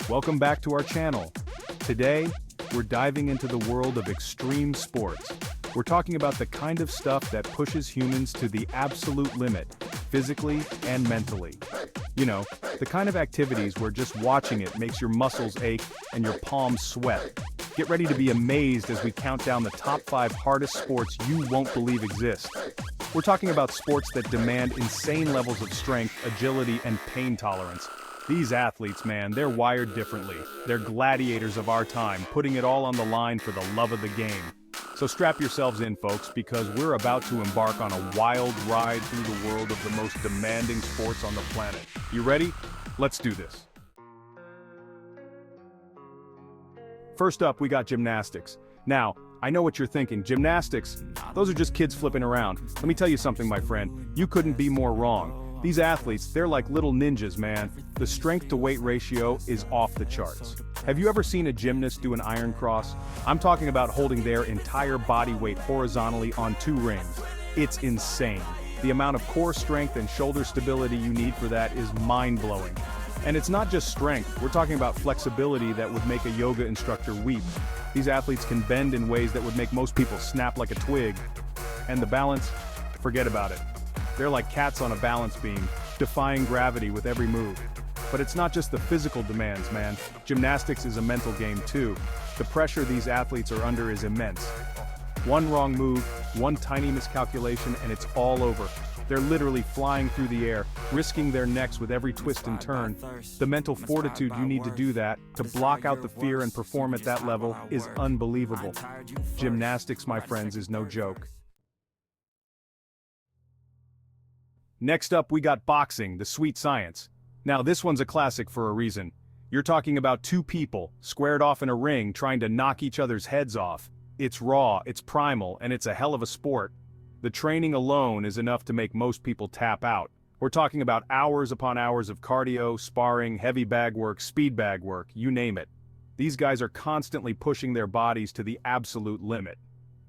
Welcome back to our channel. Today, we're diving into the world of extreme sports. We're talking about the kind of stuff that pushes humans to the absolute limit, physically and mentally. You know, the kind of activities where just watching it makes your muscles ache and your palms sweat. Get ready to be amazed as we count down the top 5 hardest sports you won't believe exist. We're talking about sports that demand insane levels of strength, agility, and pain tolerance. These athletes, man, they're wired differently. They're gladiators of our time, putting it all on the line for the love of the game. So strap yourselves in, folks, because we're about to embark on a wild ride through the world of the most demanding sports on the planet. You ready? Let's do this. First up, we got gymnastics. Now, I know what you're thinking. Gymnastics? Those are just kids flipping around. Let me tell you something, my friend. You couldn't be more wrong. These athletes, they're like little ninjas, man. The strength-to-weight ratio is off the charts. Have you ever seen a gymnast do an iron cross? I'm talking about holding their entire body weight horizontally on 2 rings. It's insane. The amount of core strength and shoulder stability you need for that is mind-blowing. And it's not just strength, we're talking about flexibility that would make a yoga instructor weep. These athletes can bend in ways that would make most people snap like a twig. And the balance? Forget about it. They're like cats on a balance beam, defying gravity with every move. But it's not just the physical demands, man. Gymnastics is a mental game too. The pressure these athletes are under is immense. One wrong move, one tiny miscalculation, and it's all over. They're literally flying through the air, risking their necks with every twist and turn. The mental fortitude you need to do that, to block out the fear and perform at that level, is unbelievable. Gymnastics, my friends, is no joke. Next up, we got boxing, the sweet science. Now, this one's a classic for a reason. You're talking about 2 people, squared off in a ring, trying to knock each other's heads off. It's raw, it's primal, and it's a hell of a sport. The training alone is enough to make most people tap out. We're talking about hours upon hours of cardio, sparring, heavy bag work, speed bag work, you name it. These guys are constantly pushing their bodies to the absolute limit.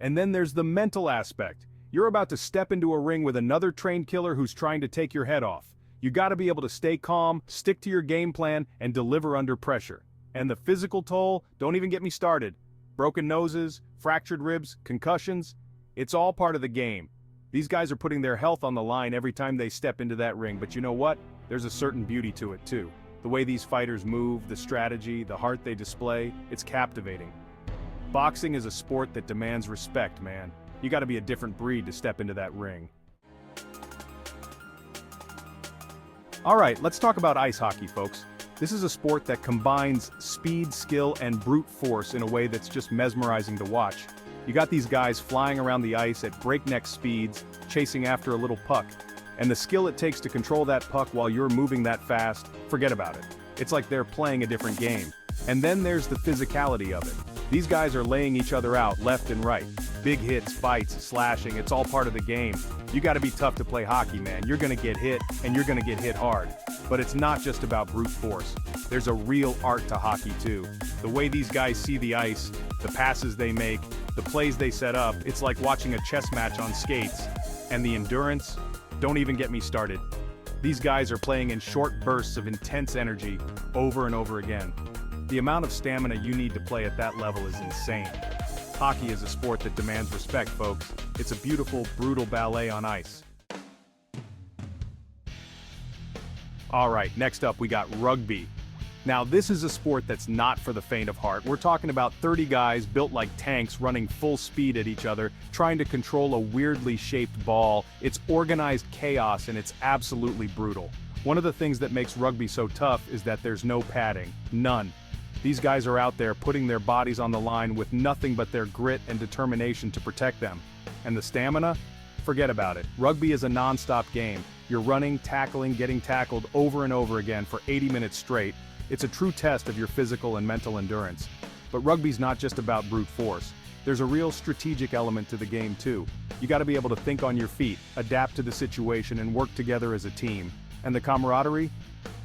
And then there's the mental aspect. You're about to step into a ring with another trained killer who's trying to take your head off. You gotta be able to stay calm, stick to your game plan, and deliver under pressure. And the physical toll, don't even get me started. Broken noses, fractured ribs, concussions, it's all part of the game. These guys are putting their health on the line every time they step into that ring, but you know what? There's a certain beauty to it too. The way these fighters move, the strategy, the heart they display, it's captivating. Boxing is a sport that demands respect, man. You gotta be a different breed to step into that ring. Alright, let's talk about ice hockey, folks. This is a sport that combines speed, skill, and brute force in a way that's just mesmerizing to watch. You got these guys flying around the ice at breakneck speeds, chasing after a little puck. And the skill it takes to control that puck while you're moving that fast, forget about it. It's like they're playing a different game. And then there's the physicality of it. These guys are laying each other out left and right. Big hits, fights, slashing, it's all part of the game. You gotta be tough to play hockey, man. You're gonna get hit, and you're gonna get hit hard. But it's not just about brute force. There's a real art to hockey too. The way these guys see the ice, the passes they make, the plays they set up, it's like watching a chess match on skates. And the endurance? Don't even get me started. These guys are playing in short bursts of intense energy over and over again. The amount of stamina you need to play at that level is insane. Hockey is a sport that demands respect, folks. It's a beautiful, brutal ballet on ice. Alright, next up we got rugby. Now this is a sport that's not for the faint of heart. We're talking about 30 guys built like tanks running full speed at each other, trying to control a weirdly shaped ball. It's organized chaos and it's absolutely brutal. One of the things that makes rugby so tough is that there's no padding. None. These guys are out there putting their bodies on the line with nothing but their grit and determination to protect them. And the stamina? Forget about it. Rugby is a non-stop game. You're running, tackling, getting tackled over and over again for 80 minutes straight. It's a true test of your physical and mental endurance. But rugby's not just about brute force. There's a real strategic element to the game too. You gotta be able to think on your feet, adapt to the situation, and work together as a team. And the camaraderie?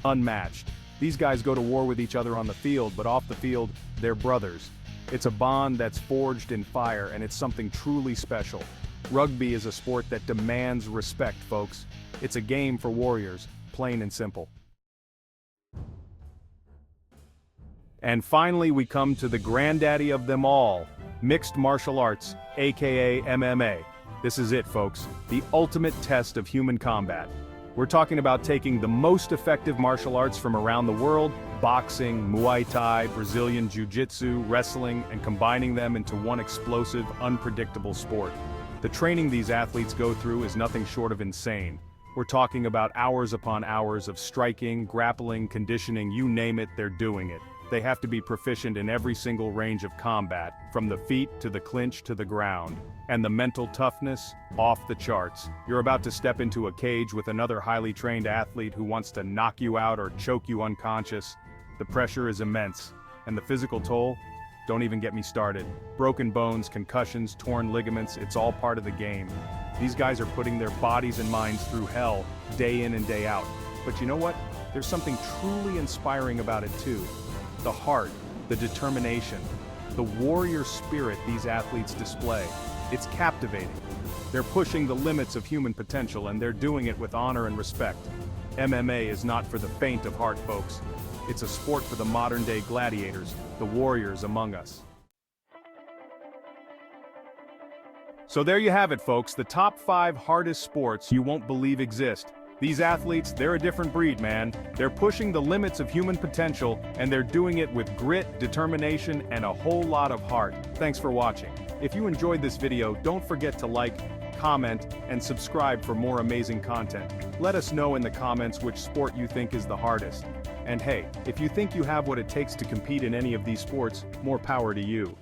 Unmatched. These guys go to war with each other on the field, but off the field, they're brothers. It's a bond that's forged in fire, and it's something truly special. Rugby is a sport that demands respect, folks. It's a game for warriors, plain and simple. And finally, we come to the granddaddy of them all, mixed martial arts, aka MMA. This is it, folks, the ultimate test of human combat. We're talking about taking the most effective martial arts from around the world, boxing, Muay Thai, Brazilian Jiu-Jitsu, wrestling, and combining them into one explosive, unpredictable sport. The training these athletes go through is nothing short of insane. We're talking about hours upon hours of striking, grappling, conditioning, you name it, they're doing it. They have to be proficient in every single range of combat, from the feet to the clinch to the ground. And the mental toughness, off the charts. You're about to step into a cage with another highly trained athlete who wants to knock you out or choke you unconscious. The pressure is immense. And the physical toll? Don't even get me started. Broken bones, concussions, torn ligaments, it's all part of the game. These guys are putting their bodies and minds through hell, day in and day out. But you know what? There's something truly inspiring about it too. The heart, the determination, the warrior spirit these athletes display. It's captivating. They're pushing the limits of human potential, and they're doing it with honor and respect. MMA is not for the faint of heart, folks. It's a sport for the modern-day gladiators, the warriors among us. So there you have it, folks, the top 5 hardest sports you won't believe exist. These athletes, they're a different breed, man. They're pushing the limits of human potential, and they're doing it with grit, determination, and a whole lot of heart. Thanks for watching. If you enjoyed this video, don't forget to like, comment, and subscribe for more amazing content. Let us know in the comments which sport you think is the hardest. And hey, if you think you have what it takes to compete in any of these sports, more power to you.